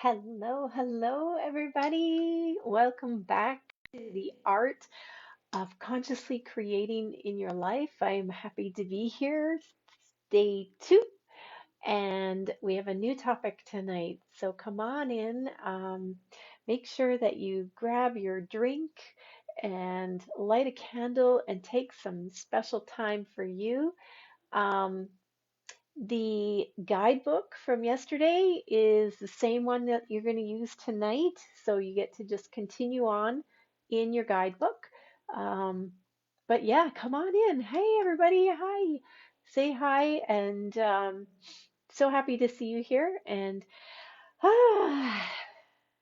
Hello, hello, everybody. Welcome back to the art of consciously creating in your life. I'm happy to be here, day two, and we have a new topic tonight. So come on in. Make sure that you grab your drink and light a candle and take some special time for you. Um, the guidebook from yesterday is the same one that you're going to use tonight, so you get to just continue on in your guidebook. Um, but yeah, come on in. Hey, everybody. Hi. Say hi, and so happy to see you here. And ah,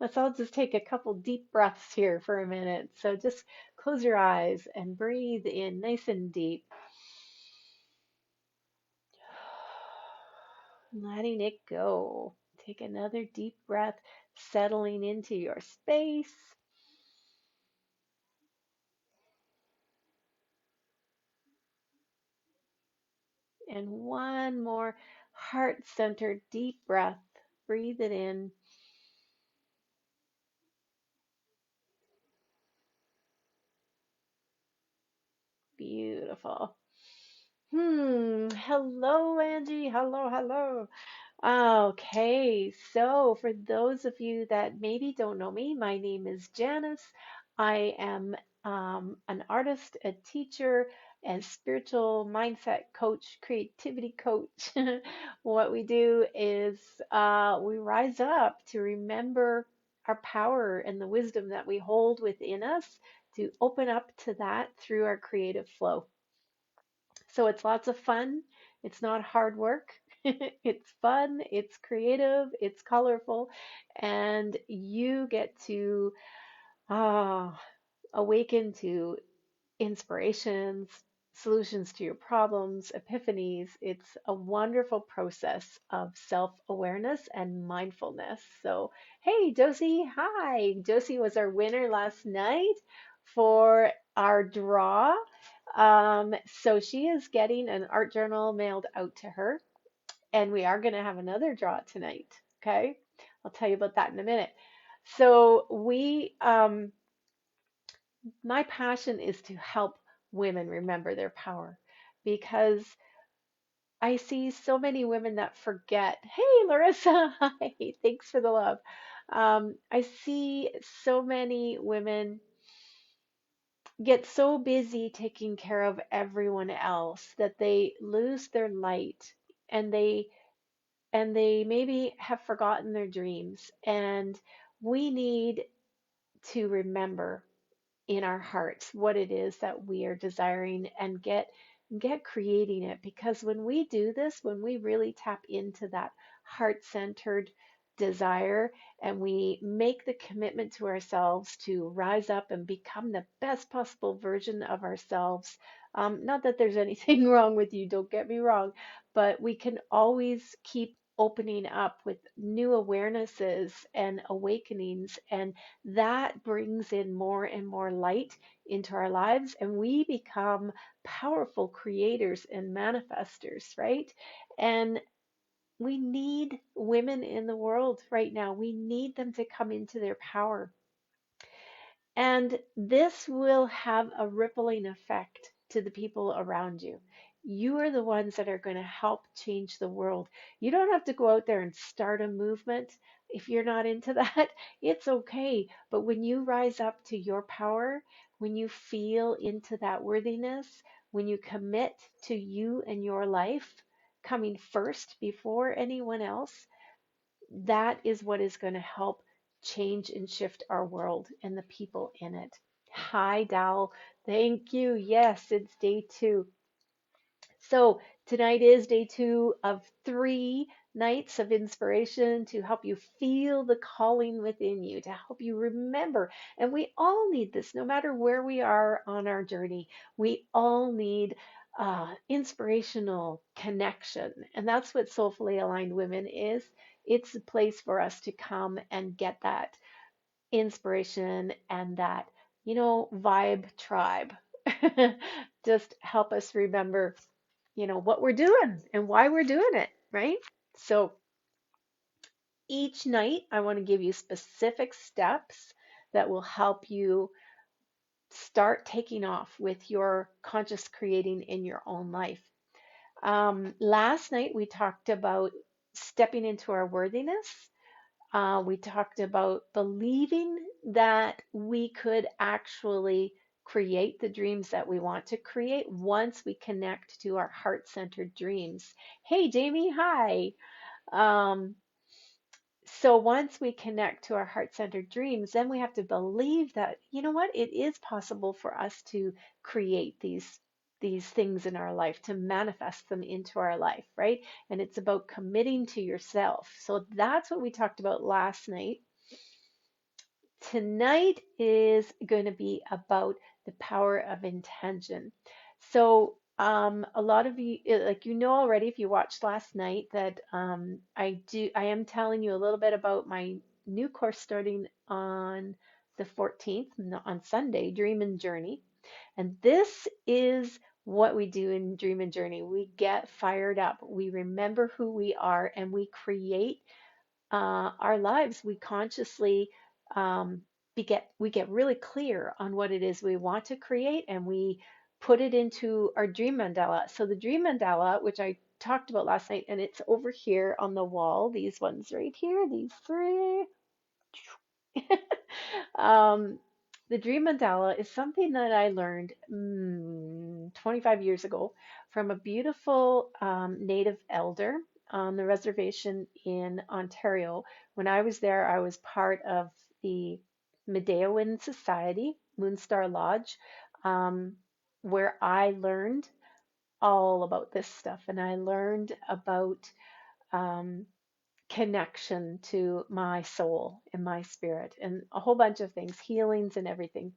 let's all just take a couple deep breaths here for a minute. So just close your eyes and breathe in nice and deep. Letting it go. Take another deep breath, settling into your space. And one more heart-centered deep breath. Breathe it in. Beautiful. Hello, Angie. Hello, hello. Okay, so for those of you that maybe don't know me, my name is Janice. I am an artist, a teacher, and spiritual mindset coach, creativity coach. What we do is we rise up to remember our power and the wisdom that we hold within us to open up to that through our creative flow. So it's lots of fun. It's not hard work. It's fun, it's creative, it's colorful, and you get to uh, awaken to inspirations, solutions to your problems, epiphanies. It's a wonderful process of self-awareness and mindfulness. So, hey, Josie, hi. Josie was our winner last night for our draw. So she is getting an art journal mailed out to her, and we are going to have another draw tonight. Okay, I'll tell you about that in a minute. So my passion is to help women remember their power because I see so many women that forget. Hey, Larissa, hi, thanks for the love. I see so many women get so busy taking care of everyone else that they lose their light and they maybe have forgotten their dreams. And we need to remember in our hearts what it is that we are desiring and get creating it, because when we do this, when we really tap into that heart-centered desire and we make the commitment to ourselves to rise up and become the best possible version of ourselves, not that there's anything wrong with you, don't get me wrong, but we can always keep opening up with new awarenesses and awakenings, and that brings in more and more light into our lives, and we become powerful creators and manifestors, right? And we need women in the world right now. We need them to come into their power. And this will have a rippling effect to the people around you. You are the ones that are going to help change the world. You don't have to go out there and start a movement if you're not into that. It's okay. But when you rise up to your power, when you feel into that worthiness, when you commit to you and your life coming first before anyone else, that is what is going to help change and shift our world and the people in it. Hi, Dal. Thank you. Yes, it's day two. So tonight is day two of 3 nights of inspiration to help you feel the calling within you, to help you remember. And we all need this, no matter where we are on our journey. We all need inspirational connection. And that's what Soulfully Aligned Women is. It's a place for us to come and get that inspiration and that, vibe tribe. Just help us remember, what we're doing and why we're doing it, right? So each night, I want to give you specific steps that will help you start taking off with your conscious creating in your own life. Last night, we talked about stepping into our worthiness. We talked about believing that we could actually create the dreams that we want to create once we connect to our heart centered dreams. Hey, Jamie, hi. Um, so once we connect to our heart-centered dreams, then we have to believe that, you know what, it is possible for us to create these things in our life, to manifest them into our life, right? And it's about committing to yourself. So that's what we talked about last night. Tonight is going to be about the power of intention. So, a lot of you, like you know already, if you watched last night, that I am telling you a little bit about my new course starting on the 14th, on Sunday, Dream and Journey. And this is what we do in Dream and Journey. We get fired up, we remember who we are, and we create our lives. We consciously we get really clear on what it is we want to create, and we put it into our dream mandala. So the dream mandala, which I talked about last night, and it's over here on the wall. These ones right here, these three. um, the Dream Mandala is something that I learned 25 years ago from a beautiful native elder on the reservation in Ontario. When I was there, I was part of the Medeowan Society, Moonstar Lodge, um, where I learned all about this stuff. And I learned about um, connection to my soul and my spirit and a whole bunch of things, healings and everything.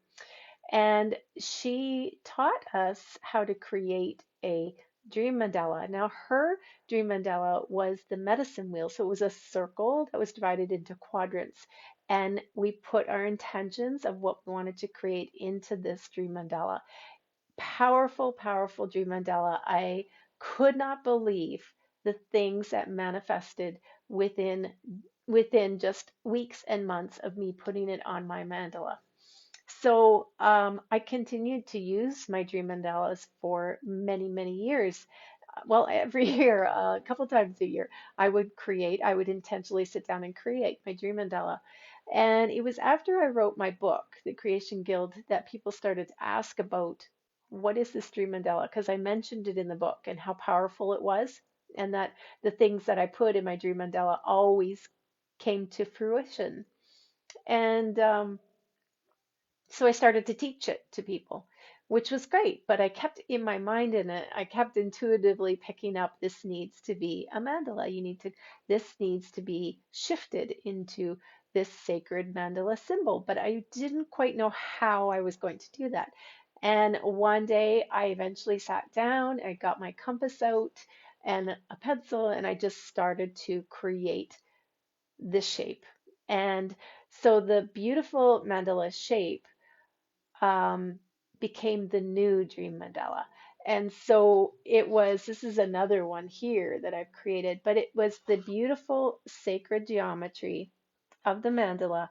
And she taught us how to create a dream mandala. Now, her dream mandala was the medicine wheel. So it was a circle that was divided into quadrants. And we put our intentions of what we wanted to create into this dream mandala. Powerful, powerful dream mandala. I could not believe the things that manifested within just weeks and months of me putting it on my mandala. So I continued to use my dream mandalas for many, many years. Well, every year, a couple times a year, I would intentionally sit down and create my dream mandala. And it was after I wrote my book, The Creation Guild, that people started to ask about what is this dream mandala? Because I mentioned it in the book and how powerful it was, and that the things that I put in my dream mandala always came to fruition. And so I started to teach it to people, which was great. But I kept in my mind in it, I kept intuitively picking up this needs to be a mandala. This needs to be shifted into this sacred mandala symbol. But I didn't quite know how I was going to do that. And one day I eventually sat down, I got my compass out and a pencil, and I just started to create this shape. And so the beautiful mandala shape um, became the new Dream Mandala. And so this is another one here that I've created, but it was the beautiful sacred geometry of the mandala.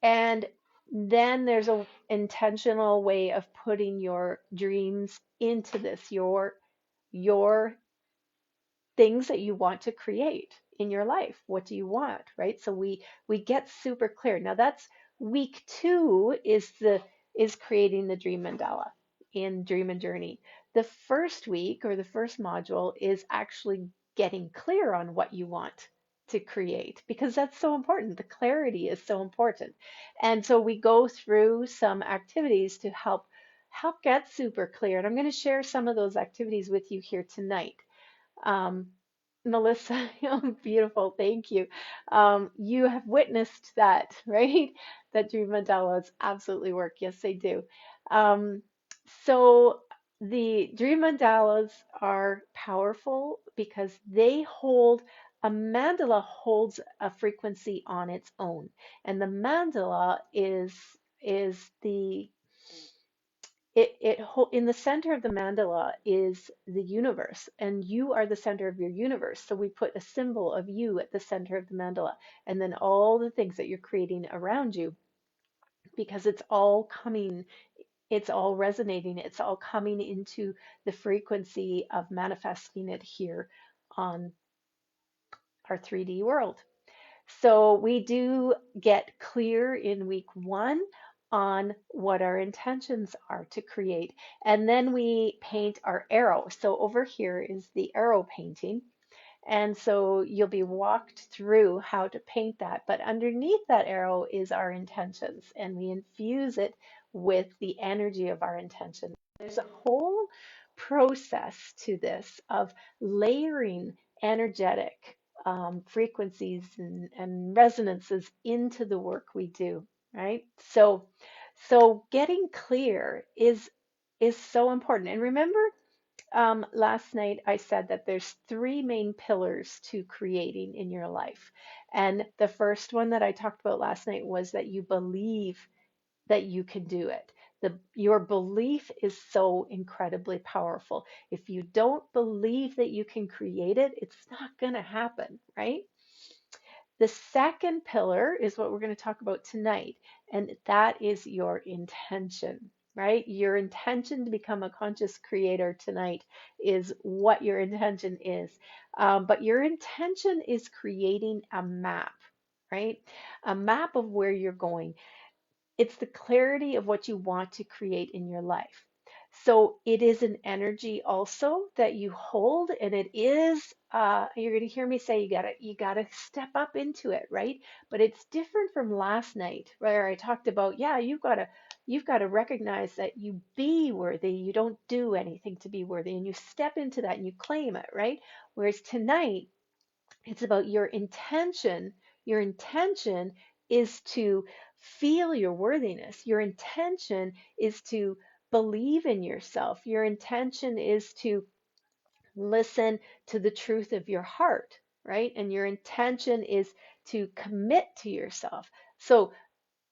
And then there's a intentional way of putting your dreams into this, your things that you want to create in your life. What do you want, right? So we get super clear. Now that's week 2 is creating the dream mandala in Dream and Journey. The first week or the first module is actually getting clear on what you want to create, because that's so important. The clarity is so important. And so we go through some activities to help get super clear. And I'm going to share some of those activities with you here tonight. um, Melissa, oh, beautiful, thank you. You have witnessed that, right? That dream mandalas absolutely work. Yes, they do. Um, so the dream mandalas are powerful because a mandala holds a frequency on its own, and the mandala is the in the center of the mandala is the universe, and you are the center of your universe. So we put a symbol of you at the center of the mandala, and then all the things that you're creating around you, because it's all coming, it's all resonating, it's all coming into the frequency of manifesting it here on our 3D world. So we do get clear in week 1 on what our intentions are to create. And then we paint our arrow. So over here is the arrow painting. And so you'll be walked through how to paint that. But underneath that arrow is our intentions, and we infuse it with the energy of our intention. There's a whole process to this of layering energetic frequencies and resonances into the work we do, right? So getting clear is so important. And remember, last night I said that there's 3 main pillars to creating in your life. And the first one that I talked about last night was that you believe that you can do it. Your belief is so incredibly powerful. If you don't believe that you can create it, it's not going to happen, right? The second pillar is what we're going to talk about tonight, and that is your intention, right? Your intention to become a conscious creator tonight is what your intention is. But your intention is creating a map, right? A map of where you're going. It's the clarity of what you want to create in your life. So it is an energy also that you hold, and it is, you're going to hear me say you gotta step up into it, right? But it's different from last night where I talked about, yeah, you've got to recognize that you be worthy. You don't do anything to be worthy, and you step into that and you claim it, right? Whereas tonight, it's about your intention. Your intention is to feel your worthiness. Your intention is to believe in yourself. Your intention is to listen to the truth of your heart, right? And your intention is to commit to yourself. So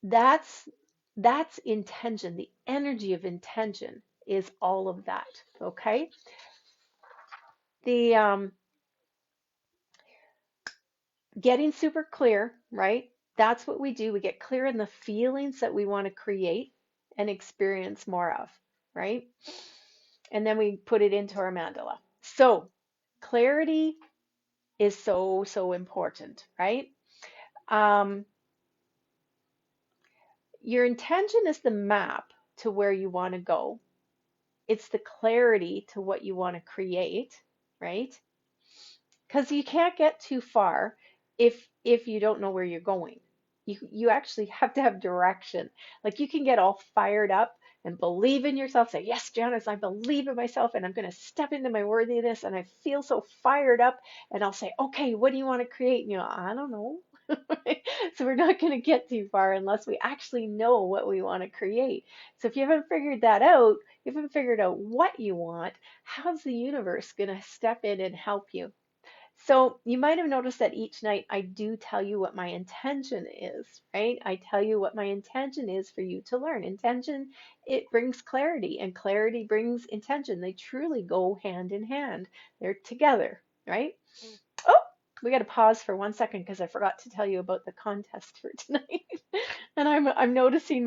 that's that's intention. The energy of intention is all of that, okay? The Getting super clear, right? That's what we do. We get clear in the feelings that we want to create and experience more of, right? And then we put it into our mandala. So clarity is so, so important, right? Um, your intention is the map to where you want to go. It's the clarity to what you want to create, right? Because you can't get too far if you don't know where you're going. You actually have to have direction. Like you can get all fired up and believe in yourself, say, yes, Janice, I believe in myself and I'm going to step into my worthiness and I feel so fired up, and I'll say, okay, what do you want to create? And I don't know. So we're not going to get too far unless we actually know what we want to create. So if you haven't figured that out, you haven't figured out what you want, how's the universe going to step in and help you? So you might have noticed that each night I do tell you what my intention is, right? I tell you what my intention is for you to learn. Intention, it brings clarity, and clarity brings intention. They truly go hand in hand. They're together, right? Oh, we got to pause for 1 second because I forgot to tell you about the contest for tonight. And I'm noticing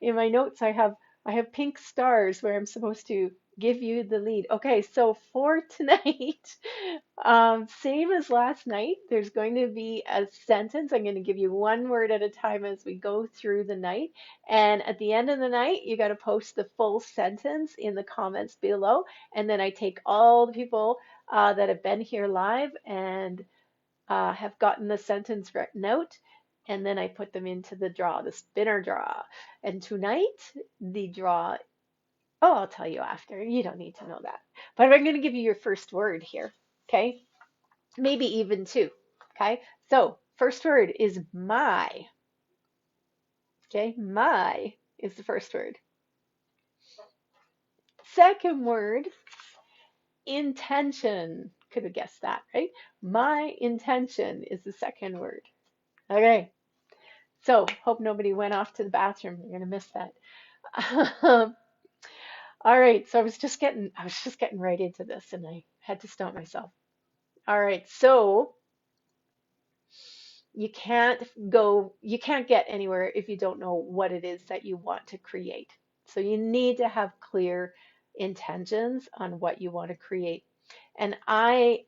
in my notes I have pink stars where I'm supposed to give you the lead. Okay, so for tonight, same as last night, there's going to be a sentence. I'm going to give you one word at a time as we go through the night. And at the end of the night, you got to post the full sentence in the comments below. And then I take all the people that have been here live and have gotten the sentence written out, and then I put them into the draw, the spinner draw. And tonight, the draw, oh, I'll tell you after. You don't need to know that. But I'm going to give you your first word here, okay? Maybe even two, okay? So, first word is my, okay? My is the first word. Second word, intention. Could have guessed that, right? My intention is the second word. Okay, so hope nobody went off to the bathroom. You're gonna miss that. All right, so I was just getting right into this and I had to stop myself. All right, so you can't get anywhere if you don't know what it is that you want to create. So you need to have clear intentions on what you want to create. And I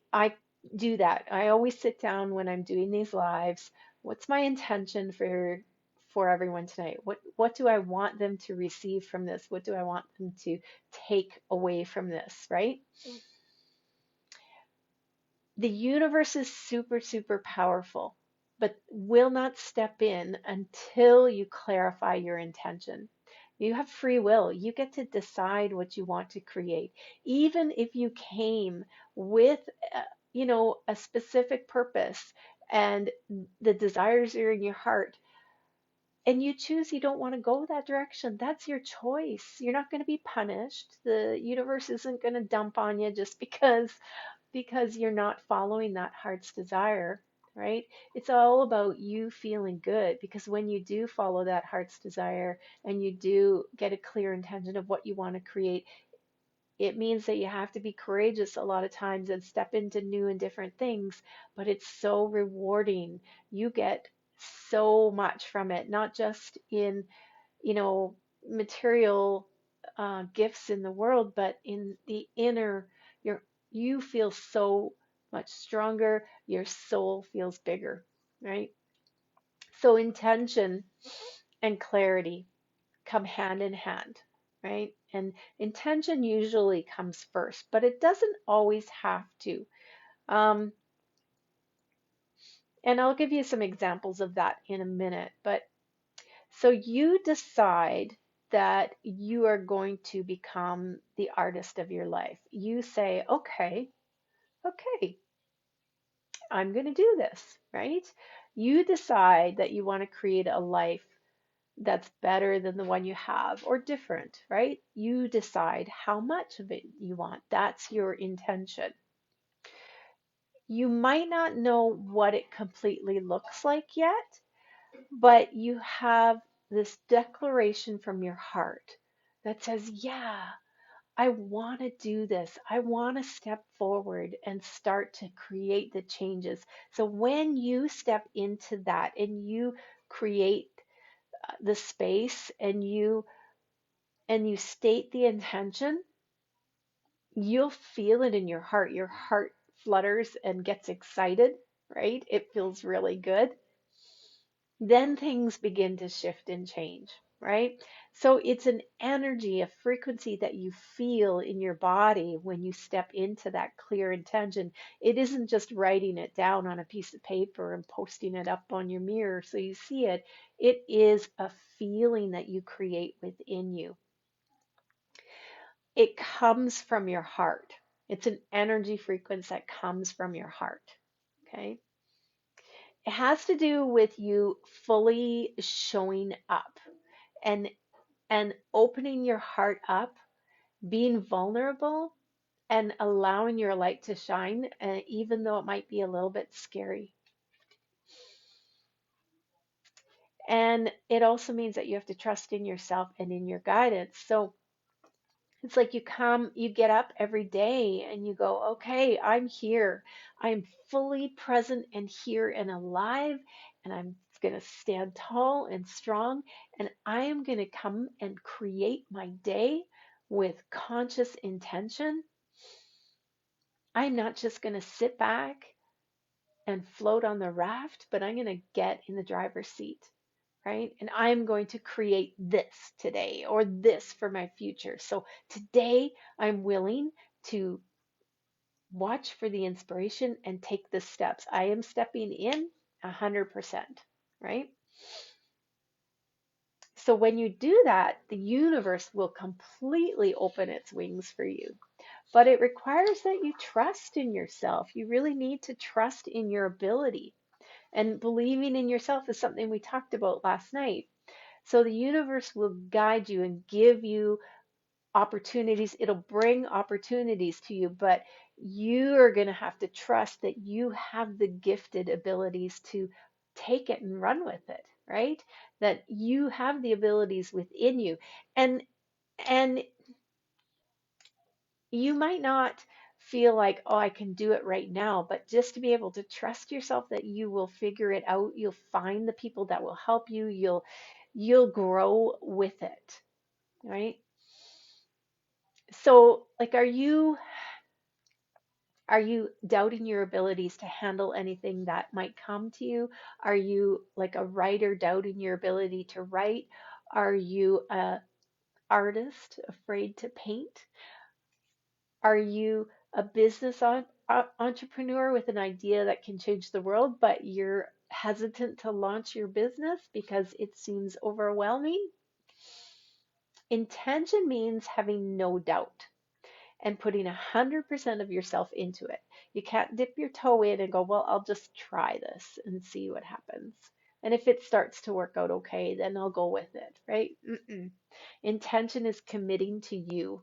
do that. I always sit down when I'm doing these lives. What's my intention for everyone tonight? What do I want them to receive from this? What do I want them to take away from this, right? The universe is super, super powerful, but will not step in until you clarify your intention. You have free will. You get to decide what you want to create. Even if you came with, a specific purpose and the desires are in your heart, and you choose you don't want to go that direction, that's your choice. You're not going to be punished. The universe isn't going to dump on you just because you're not following that heart's desire, right? It's all about you feeling good because when you do follow that heart's desire and you do get a clear intention of what you want to create, it means that you have to be courageous a lot of times and step into new and different things, but it's so rewarding. You get so much from it, not just in, you know, material gifts in the world, but in the inner, your you feel so much stronger. Your soul feels bigger, right? So intention and clarity come hand in hand, right? And intention usually comes first, but it doesn't always have to. Um, and I'll give you some examples of that in a minute. But so you decide that you are going to become the artist of your life. You say, okay, I'm going to do this, right? You decide that you want to create a life that's better than the one you have or different, right? You decide how much of it you want. That's your intention. You might not know what it completely looks like yet, but you have this declaration from your heart that says, yeah, I want to do this. I want to step forward and start to create the changes. So when you step into that and you create the space and you state the intention, you'll feel it in your heart. Your heart flutters and gets excited, right? It feels really good. Then things begin to shift and change, right? So it's an energy, a frequency that you feel in your body when you step into that clear intention. It isn't just writing it down on a piece of paper and posting it up on your mirror so you see it. It is a feeling that you create within you. It comes from your heart. It's an energy frequency that comes from your heart. Okay. It has to do with you fully showing up and opening your heart up, being vulnerable and allowing your light to shine, even though it might be a little bit scary. And it also means that you have to trust in yourself and in your guidance. So it's like you get up every day and you go, okay, I'm here. I'm fully present and here and alive, and I'm going to stand tall and strong, and I am going to come and create my day with conscious intention. I'm not just going to sit back and float on the raft, but I'm going to get in the driver's seat, right? And I'm going to create this today or this for my future. So today I'm willing to watch for the inspiration and take the steps. I am stepping in 100%, right? So when you do that, the universe will completely open its wings for you. But it requires that you trust in yourself. You really need to trust in your ability. And believing in yourself is something we talked about last night. So the universe will guide you and give you opportunities. It'll bring opportunities to you, but you are going to have to trust that you have the gifted abilities to take it and run with it, right? That you have the abilities within you. And you might not feel like, oh, I can do it right now, but just to be able to trust yourself that you will figure it out, you'll find the people that will help you, you'll grow with it, right? So, like, are you doubting your abilities to handle anything that might come to you? Are you like a writer doubting your ability to write? Are you a artist afraid to paint? Are you a entrepreneur with an idea that can change the world, but you're hesitant to launch your business because it seems overwhelming? Intention means having no doubt and putting 100% of yourself into it. You can't dip your toe in and go, well, I'll just try this and see what happens. And if it starts to work out okay, then I'll go with it, right? Mm-mm. Intention is committing to you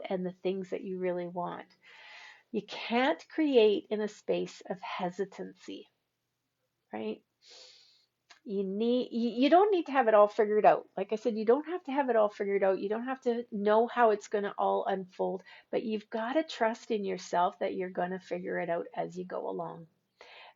and the things that you really want. You can't create in a space of hesitancy, right? You don't need to have it all figured out. Like I said, you don't have to have it all figured out. You don't have to know how it's going to all unfold, but you've got to trust in yourself that you're going to figure it out as you go along.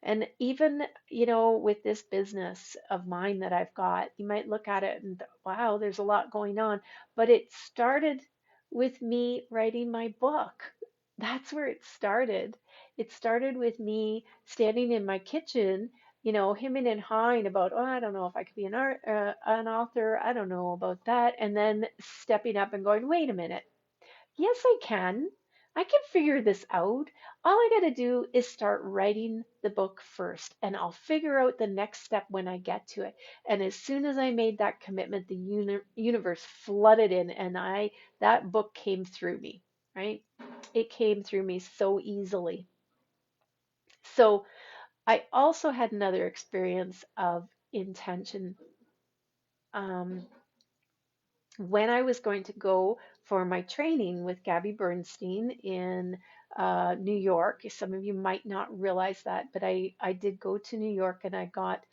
And even, with this business of mine that I've got, you might look at it and, wow, there's a lot going on. But it started with me writing my book. That's where it started. It started with me standing in my kitchen, hemming and hawing about, oh, I don't know if I could be an author. I don't know about that. And then stepping up and going, wait a minute. Yes, I can. I can figure this out. All I got to do is start writing the book first, and I'll figure out the next step when I get to it. And as soon as I made that commitment, the universe flooded in, and that book came through me, right? It came through me so easily. So I also had another experience of intention. Um, when I was going to go for my training with Gabby Bernstein in New York. Some of you might not realize that, but I did go to New York and I got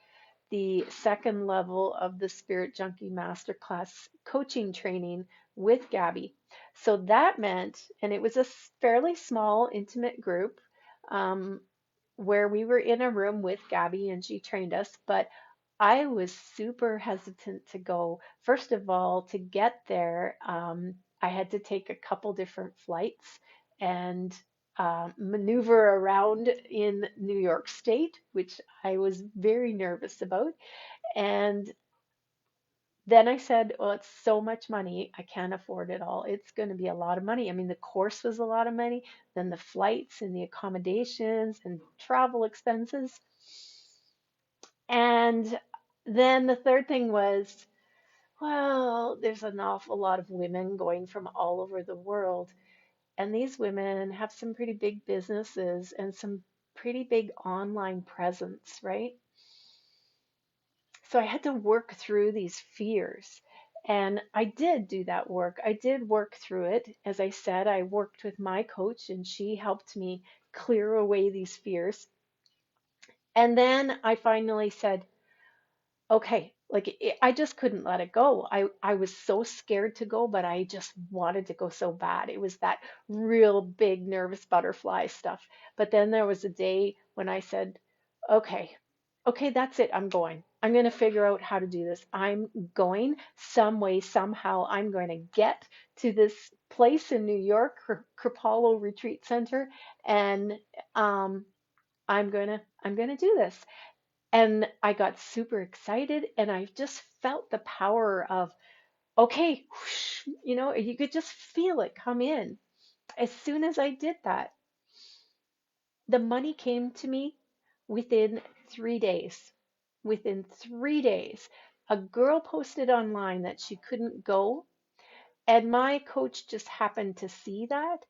the second level of the Spirit Junkie Masterclass coaching training with Gabby. So that meant, and it was a fairly small, intimate group, um, where we were in a room with Gabby and she trained us, but I was super hesitant to go. First of all, to get there, I had to take a couple different flights and maneuver around in New York State, which I was very nervous about. And then I said, well, it's so much money. I can't afford it all. It's going to be a lot of money. I mean, the course was a lot of money, then the flights and the accommodations and travel expenses. And then the third thing was, well, there's an awful lot of women going from all over the world. And these women have some pretty big businesses and some pretty big online presence, right? So I had to work through these fears. And I did do that work. I did work through it. As I said, I worked with my coach and she helped me clear away these fears. And then I finally said, okay, like I just couldn't let it go. I was so scared to go, but I just wanted to go so bad. It was that real big nervous butterfly stuff. But then there was a day when I said, okay, okay, that's it. I'm going. I'm going to figure out how to do this. I'm going some way, somehow. I'm going to get to this place in New York, Kripalu Retreat Center, and um, I'm gonna do this. And I got super excited and I just felt the power of, okay, whoosh, you could just feel it come in. As soon as I did that, the money came to me within 3 days. Within 3 days, a girl posted online that she couldn't go, and my coach just happened to see that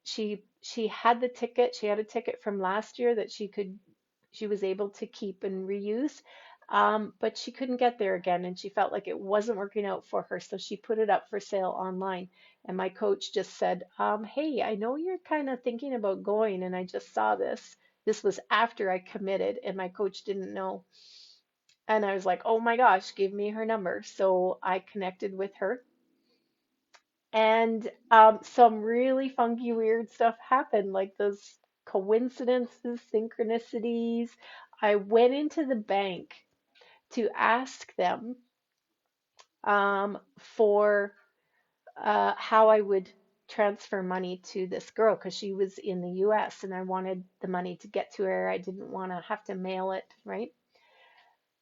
she had the ticket, she had a ticket from last year that she was able to keep and reuse. But she couldn't get there again, and she felt like it wasn't working out for her, so she put it up for sale online. And my coach just said, "Hey, I know you're kind of thinking about going, and I just saw this. This was after I committed, and my coach didn't know." And I was like, "Oh my gosh, give me her number." So I connected with her And some really funky, weird stuff happened, like those coincidences, synchronicities. I went into the bank to ask them for how I would transfer money to this girl because she was in the US and I wanted the money to get to her. I didn't want to have to mail it, right?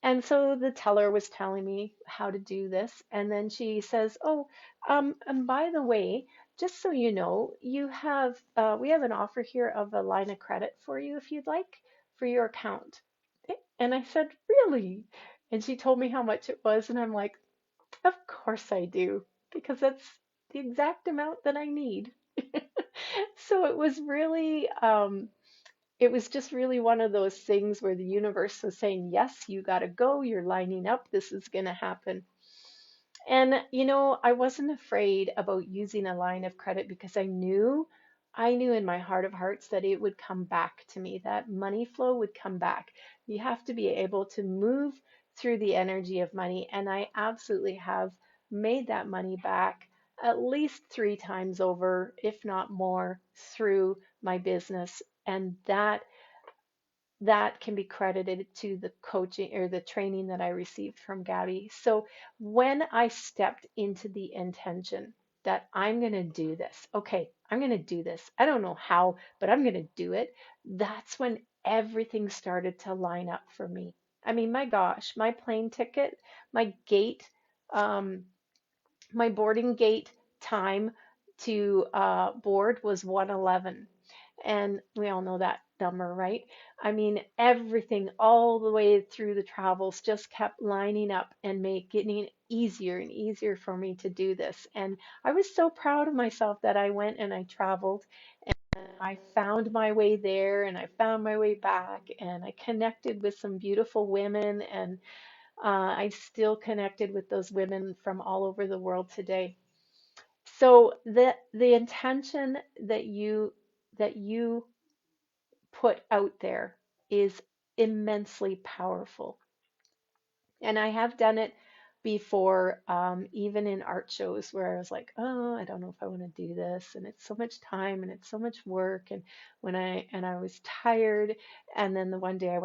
And so the teller was telling me how to do this. And then she says, "Oh, and by the way, just so you know, we have an offer here of a line of credit for you if you'd like for your account." And I said, "Really?" And she told me how much it was. And I'm like, "Of course I do, because that's the exact amount that I need." So it was just really one of those things where the universe was saying, yes, you got to go. You're lining up. This is going to happen. And, I wasn't afraid about using a line of credit because I knew in my heart of hearts that it would come back to me, that money flow would come back. You have to be able to move through the energy of money. And I absolutely have made that money back at least 3 times over, if not more, through my business. And that can be credited to the coaching or the training that I received from Gabby. So when I stepped into the intention that I'm going to do this, okay, I'm going to do this. I don't know how, but I'm going to do it. That's when everything started to line up for me. I mean, my gosh, my plane ticket, my gate, um, my boarding gate time to board was 1:11. And we all know that number, right? I mean, everything all the way through the travels just kept lining up and making it easier and easier for me to do this. And I was so proud of myself that I went and I traveled and I found my way there and I found my way back and I connected with some beautiful women and I still connected with those women from all over the world today. So the intention that you put out there is immensely powerful. And I have done it before, even in art shows where I was like, oh, I don't know if I want to do this. And it's so much time and it's so much work. And I was tired. And then the one day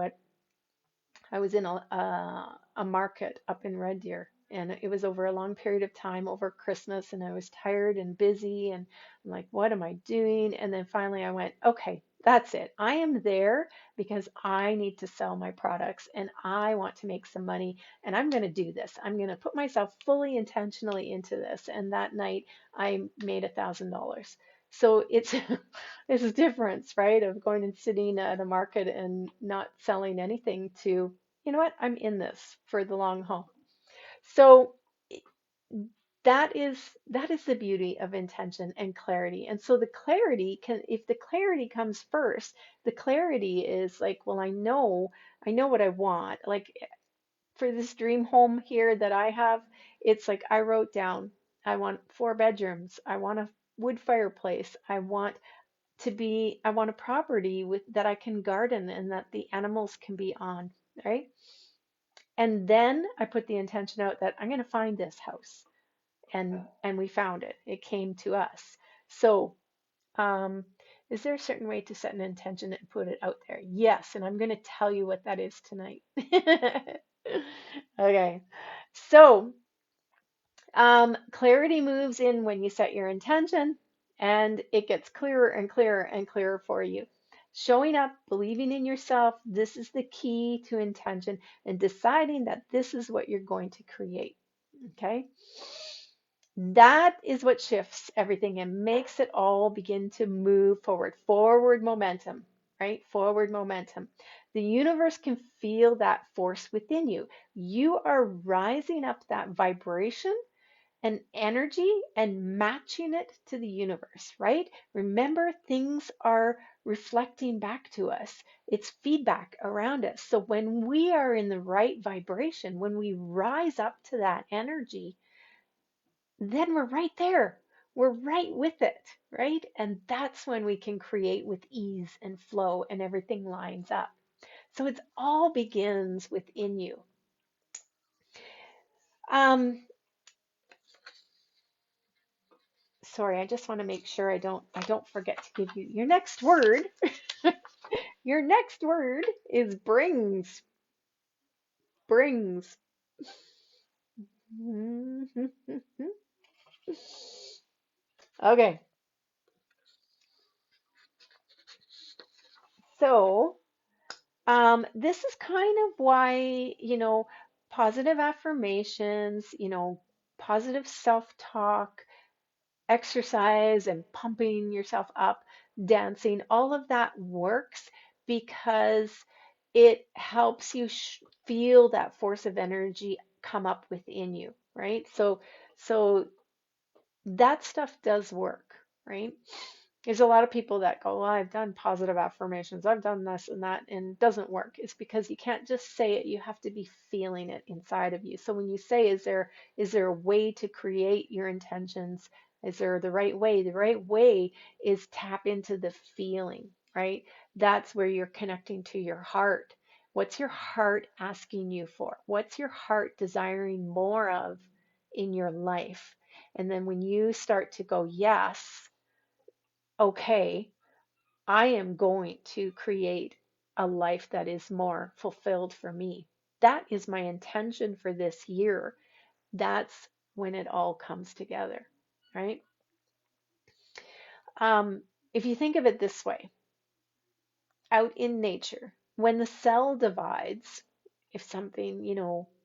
I was in a market up in Red Deer, and it was over a long period of time over Christmas, and I was tired and busy, and I'm like, what am I doing? And then finally I went, okay, that's it. I am there because I need to sell my products and I want to make some money, and I'm going to do this. I'm going to put myself fully intentionally into this. And that night I made $1,000. So it's it's a difference, right, of going and sitting at a market and not selling anything to, you know what, I'm in this for the long haul. So that is the beauty of intention and clarity. And so the clarity can, if the clarity comes first, the clarity is like, well, I know what I want. Like for this dream home here that I have, it's like I wrote down, I want 4 bedrooms. I want a wood fireplace. I want a property with that I can garden and that the animals can be on, right? And then I put the intention out that I'm going to find this house. And we found it. It came to us. So, um, is there a certain way to set an intention and put it out there? Yes, and I'm going to tell you what that is tonight. Okay. So, clarity moves in when you set your intention, and it gets clearer and clearer and clearer for you. Showing up, believing in yourself, this is the key to intention, and deciding that this is what you're going to create. Okay? That is what shifts everything and makes it all begin to move forward. Forward momentum, right? Forward momentum. The universe can feel that force within you. You are rising up that vibration and energy and matching it to the universe, right? Remember, things are reflecting back to us. It's feedback around us. So when we are in the right vibration, when we rise up to that energy, then we're right there. We're right with it, right? And that's when we can create with ease and flow and everything lines up. So it all begins within you. Um, Sorry, I just want to make sure I don't forget to give you your next word. Your next word is brings. Brings. Okay, so this is kind of why, positive affirmations, positive self-talk, exercise and pumping yourself up, dancing, all of that works because it helps you feel that force of energy come up within you, right? So that stuff does work, right? There's a lot of people that go, well, I've done positive affirmations, I've done this and that, and it doesn't work. It's because you can't just say it, you have to be feeling it inside of you. So when you say, is there a way to create your intentions? Is there the right way? The right way is tap into the feeling, right? That's where you're connecting to your heart. What's your heart asking you for? What's your heart desiring more of in your life? And then when you start to go, yes, okay, I am going to create a life that is more fulfilled for me. That is my intention for this year. That's when it all comes together, right? Um, if you think of it this way, out in nature, when the cell divides, if something,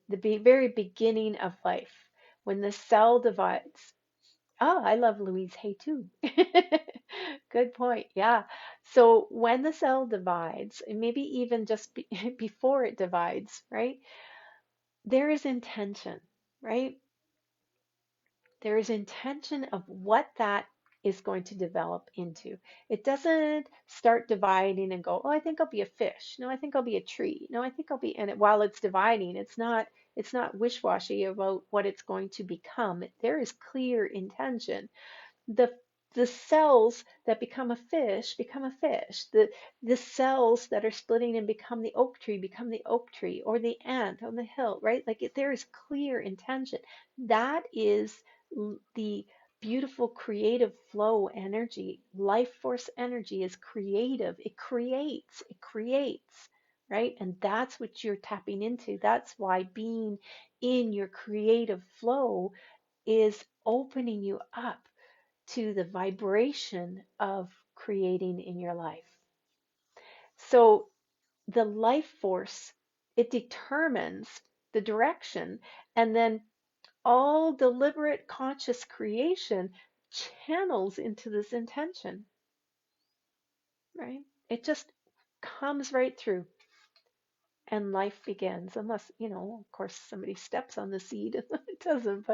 the very beginning of life, when the cell divides, oh, I love Louise Hay too. Good point. Yeah. So when the cell divides, and maybe even just before it divides, right? There is intention, right? There is intention of what that is going to develop into. It doesn't start dividing and go, oh, I think I'll be a fish. No, I think I'll be a tree. No, I think I'll be, and while it's dividing, it's not wish-washy about what it's going to become. There is clear intention. The the cells that become a fish. The cells that are splitting and become the oak tree, or the ant on the hill, right? Like there is clear intention. That is the beautiful creative flow energy. Life force energy is creative. It creates, right? And that's what you're tapping into. That's why being in your creative flow is opening you up to the vibration of creating in your life. So the life force, it determines the direction, and then all deliberate conscious creation channels into this intention, right? It just comes right through and life begins, unless, of course, somebody steps on the seed. It doesn't,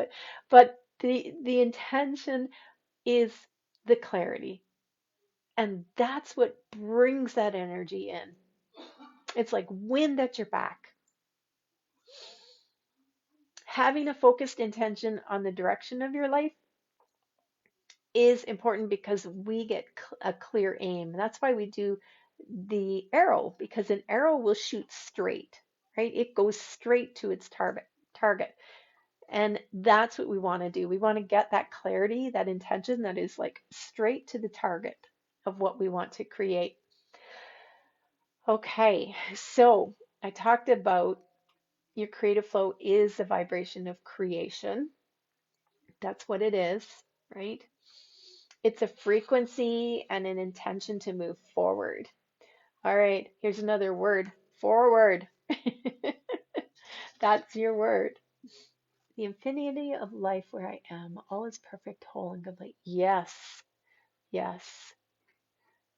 but the intention is the clarity. And that's what brings that energy in. It's like wind at your back. Having a focused intention on the direction of your life is important because we get a clear aim. That's why we do the arrow, because an arrow will shoot straight, right? It goes straight to its target. And that's what we want to do. We want to get that clarity, that intention that is like straight to the target of what we want to create. Okay, so I talked about your creative flow is a vibration of creation. That's what it is, right? It's a frequency and an intention to move forward. All right, here's another word, forward. That's your word. The infinity of life where I am, all is perfect, whole, and complete. Yes, yes.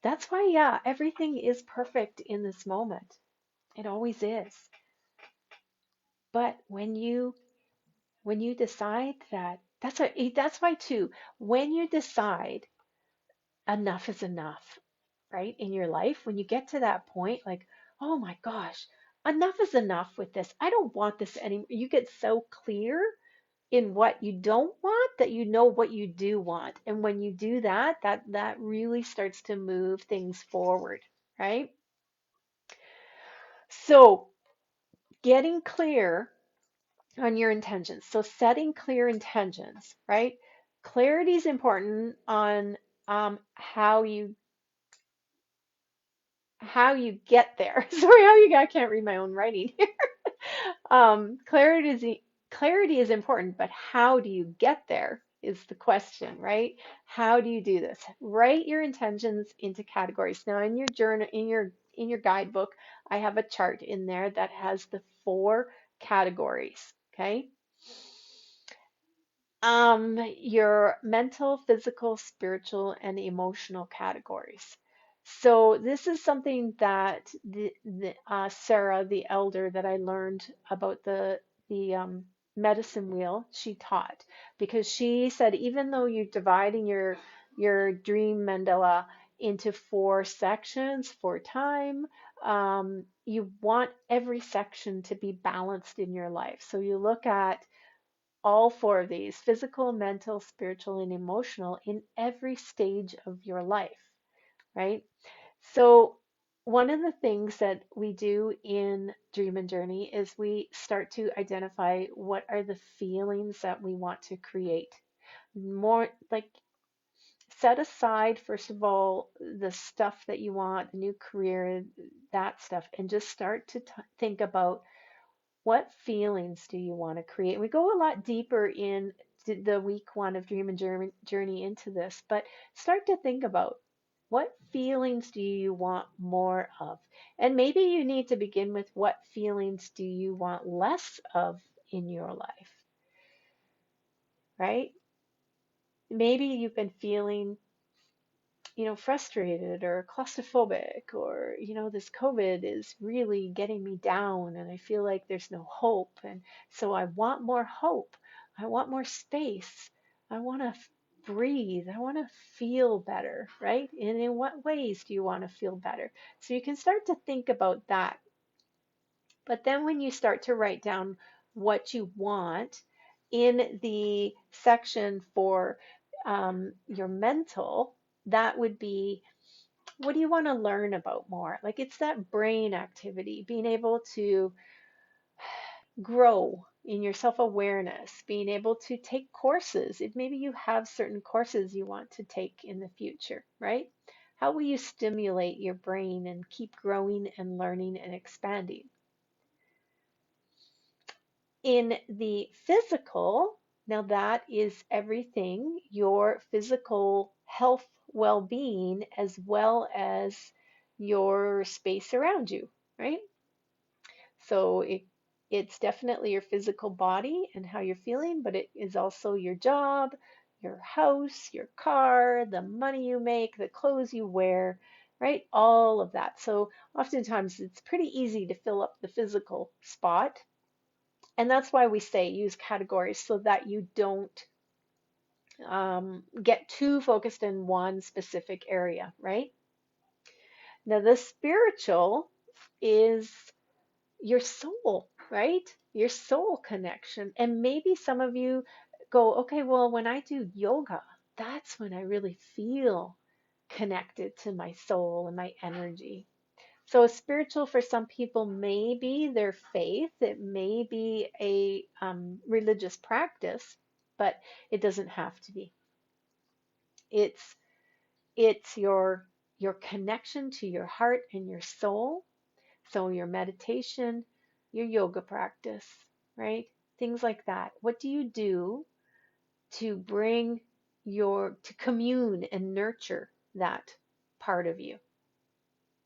That's why, yeah, everything is perfect in this moment. It always is. But when you decide that, that's why too, when you decide enough is enough, right? In your life, when you get to that point, like, oh my gosh, enough is enough with this. I don't want this anymore. You get so clear in what you don't want that you know what you do want. And when you do that, that really starts to move things forward, right? So getting clear on your intentions. So setting clear intentions, right? Clarity is important on how you get there. Sorry, I can't read my own writing. Um, clarity is clarity is important, but how do you get there is the question, right? How do you do this? Write your intentions into categories. Now, in your journal, in your guidebook, I have a chart in there that has the 4 categories. Okay. Your mental, physical, spiritual, and emotional categories. So this is something that Sarah, the elder that I learned about the medicine wheel, she taught, because she said even though you're dividing your dream mandala into 4 sections for time, you want every section to be balanced in your life. So you look at all 4 of these: physical, mental, spiritual, and emotional in every stage of your life, right? So, one of the things that we do in Dream and Journey is we start to identify what are the feelings that we want to create. More like set aside, first of all, the stuff that you want, the new career, that stuff, and just start to think about what feelings do you want to create? We go a lot deeper in the week 1 of Dream and Journey into this, but start to think about what feelings do you want more of? And maybe you need to begin with what feelings do you want less of in your life, right? Maybe you've been feeling frustrated or claustrophobic, or, this COVID is really getting me down and I feel like there's no hope. And so I want more hope. I want more space. I want to breathe. I want to feel better, right? And in what ways do you want to feel better? So you can start to think about that. But then when you start to write down what you want in the section for your mental, that would be, what do you want to learn about more? Like, it's that brain activity, being able to grow in your self-awareness, being able to take courses. If maybe you have certain courses you want to take in the future, right? How will you stimulate your brain and keep growing and learning and expanding? In the physical, now that is everything, your physical health, well-being, as well as your space around you, right? So it's definitely your physical body and how you're feeling, but it is also your job, your house, your car, the money you make, the clothes you wear, right? All of that. So oftentimes it's pretty easy to fill up the physical spot, and that's why we say use categories so that you don't get too focused in one specific area, right? Now, the spiritual is your soul, right? Your soul connection. And maybe some of you go, okay, well, when I do yoga, that's when I really feel connected to my soul and my energy. So spiritual for some people may be their faith. It may be a religious practice, but it doesn't have to be. It's it's your connection to your heart and your soul. So your meditation, your yoga practice, right? Things like that. What do you do to bring to commune and nurture that part of you?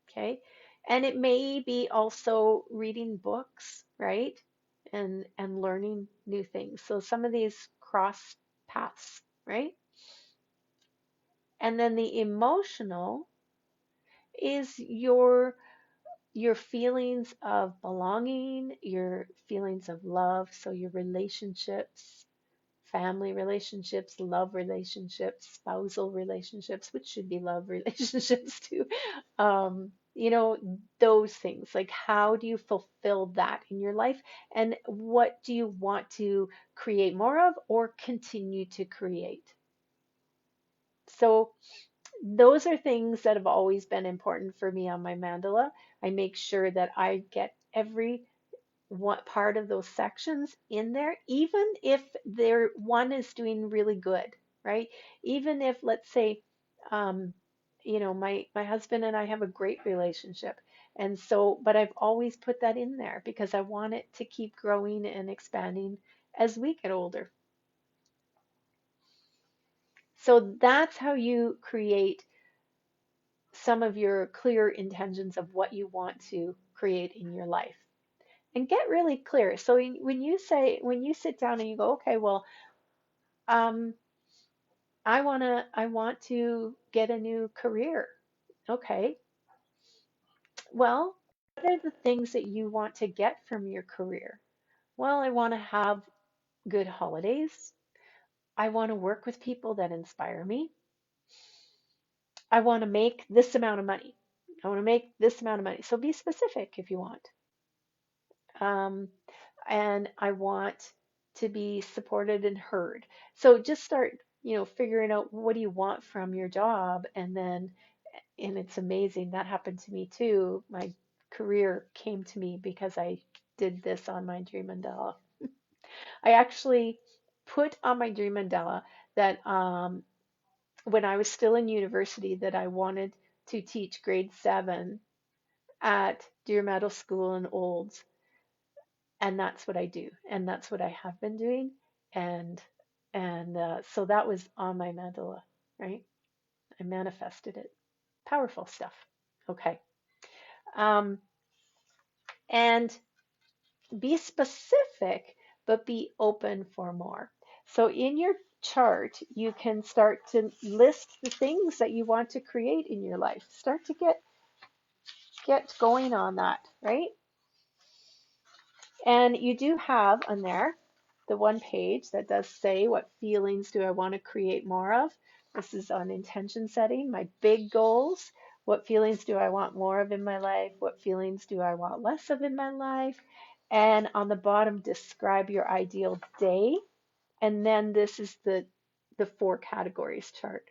Okay. And it may be also reading books, right? And learning new things. So some of these cross paths, right? And then the emotional is your feelings of belonging, your feelings of love, so your relationships, family relationships, love relationships, spousal relationships, which should be love relationships too. Those things. Like, how do you fulfill that in your life? And what do you want to create more of or continue to create? So, those are things that have always been important for me on my mandala. I make sure that I get every what part of those sections in there, even if one is doing really good. right? Even if, let's say, um, my husband and I have a great relationship. And so, but I've always put that in there because I want it to keep growing and expanding as we get older. So that's how you create some of your clear intentions of what you want to create in your life and get really clear. So when you sit down and you go, okay, well, um, I want to get a new career. Okay, well, what are the things that you want to get from your career? Well, I want to have good holidays. I want to work with people that inspire me. I want to make this amount of money. I want to make this amount of money. So be specific if you want. Um, and I want to be supported and heard. So just start, figuring out what do you want from your job, and it's amazing. That happened to me too. My career came to me because I did this on my Dream Mandala. I actually put on my Dream Mandala that when I was still in university that I wanted to teach grade 7 at Deer Meadow School in Olds, and that's what I do, and that's what I have been doing, and so that was on my mandala, right? I manifested it. Powerful stuff. Okay. Um, and be specific, but be open for more. So in your chart, you can start to list the things that you want to create in your life. Start to get going on that, right? And you do have on there the one page that does say what feelings do I want to create more of. This is on intention setting, my big goals. What feelings do I want more of in my life? What feelings do I want less of in my life? And on the bottom, describe your ideal day. And then this is the 4 categories chart.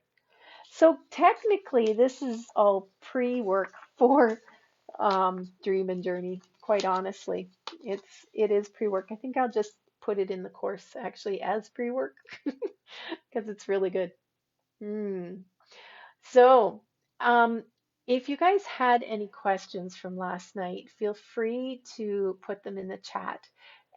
So technically, this is all pre-work for Dream and Journey. Quite honestly, it is pre-work. I think I'll just put it in the course actually as pre-work because it's really good. Mm. So, um, if you guys had any questions from last night, feel free to put them in the chat.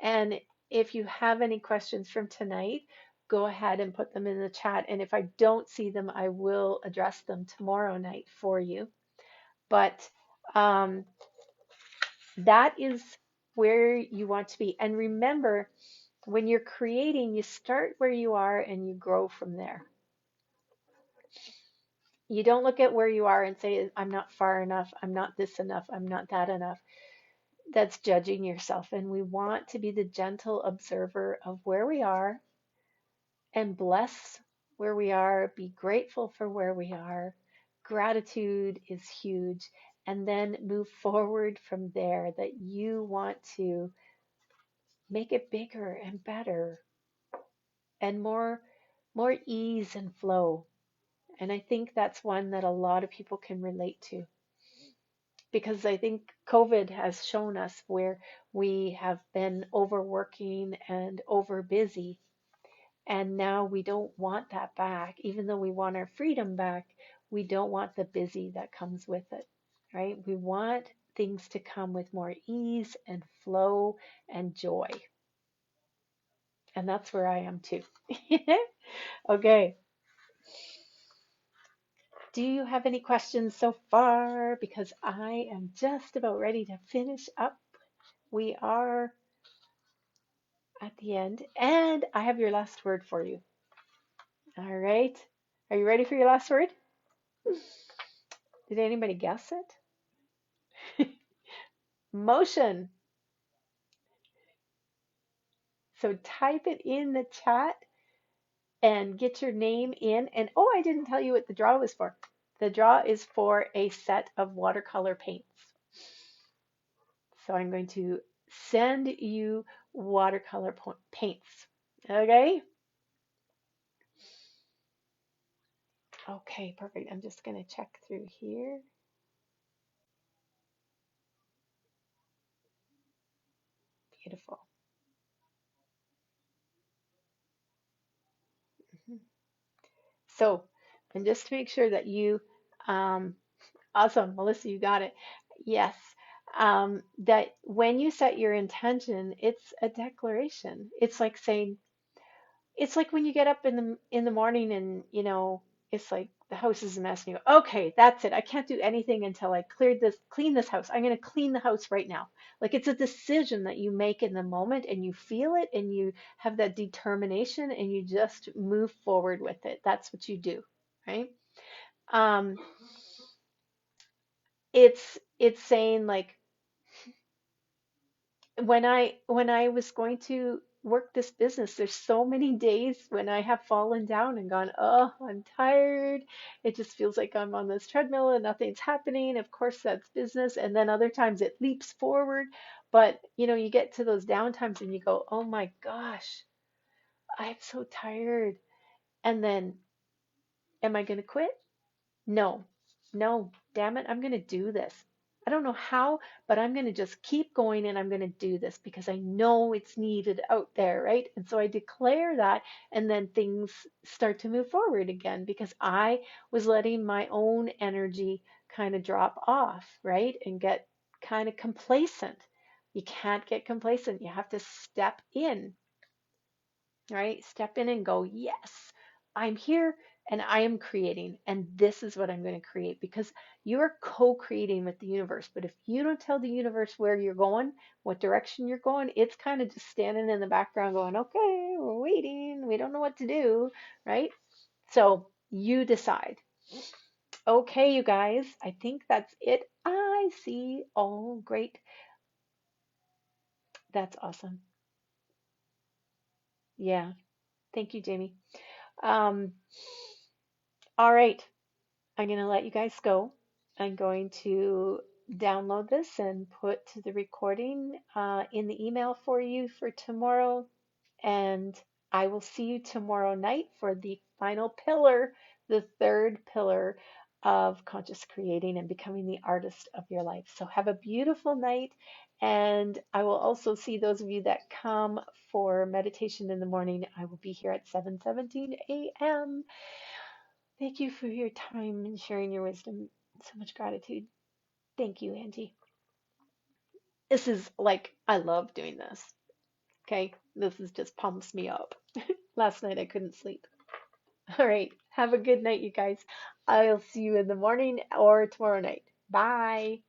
And if you have any questions from tonight, go ahead and put them in the chat. And if I don't see them, I will address them tomorrow night for you. But um, that is where you want to be. And remember, when you're creating, you start where you are and you grow from there. You don't look at where you are and say, I'm not far enough, I'm not this enough, I'm not that enough. That's judging yourself. And we want to be the gentle observer of where we are and bless where we are, be grateful for where we are. Gratitude is huge. And then move forward from there, that you want to make it bigger and better and more ease and flow. And I think that's one that a lot of people can relate to, because I think COVID has shown us where we have been overworking and over busy. And now we don't want that back. Even though we want our freedom back, we don't want the busy that comes with it, right? We want things to come with more ease and flow and joy. And that's where I am too. Okay. Do you have any questions so far? Because I am just about ready to finish up. We are at the end, and I have your last word for you. All right. Are you ready for your last word? Did anybody guess it? Motion. So type it in the chat and get your name in. And oh, I didn't tell you what the draw was for. The draw is for a set of watercolor paints. So I'm going to send you watercolor paints. Okay? Okay, perfect. I'm just going to check through here. Beautiful. Mhm. So, and just to make sure that you, um, awesome, Melissa, you got it. Yes. That when you set your intention, it's a declaration. It's like saying, it's like when you get up in the morning and it's like the house is a mess and you go, okay, that's it. I can't do anything until I clean this house. I'm going to clean the house right now. Like it's a decision that you make in the moment and you feel it and you have that determination and you just move forward with it. That's what you do, right? Um, it's saying like when I was going to work this business, there's so many days when I have fallen down and gone, oh, I'm tired. It just feels like I'm on this treadmill and nothing's happening. Of course, that's business. And then other times it leaps forward. But you get to those down times and you go, oh my gosh, I'm so tired. And then, am I going to quit? No, no, damn it, I'm going to do this. I don't know how, but I'm going to just keep going and I'm going to do this because I know it's needed out there, right? And so I declare that, and then things start to move forward again because I was letting my own energy kind of drop off, right? And get kind of complacent. You can't get complacent. You have to step in, right? Step in and go, yes, I'm here and I am creating, and this is what I'm going to create because you are co creating with the universe. But if you don't tell the universe where you're going, what direction you're going, it's kind of just standing in the background going, okay, we're waiting. We don't know what to do, right? So you decide. Okay, you guys, I think that's it. I see. Oh, great. That's awesome. Yeah. Thank you, Jamie. Um, all right. I'm going to let you guys go. I'm going to download this and put the recording in the email for you for tomorrow. And I will see you tomorrow night for the final pillar, the third pillar of conscious creating and becoming the artist of your life. So have a beautiful night. And I will also see those of you that come for meditation in the morning. I will be here at 7:17 a.m. Thank you for your time and sharing your wisdom. So much gratitude. Thank you, Angie. This is like, I love doing this. Okay. This is just pumps me up. Last night I couldn't sleep. All right. Have a good night, you guys. I'll see you in the morning or tomorrow night. Bye.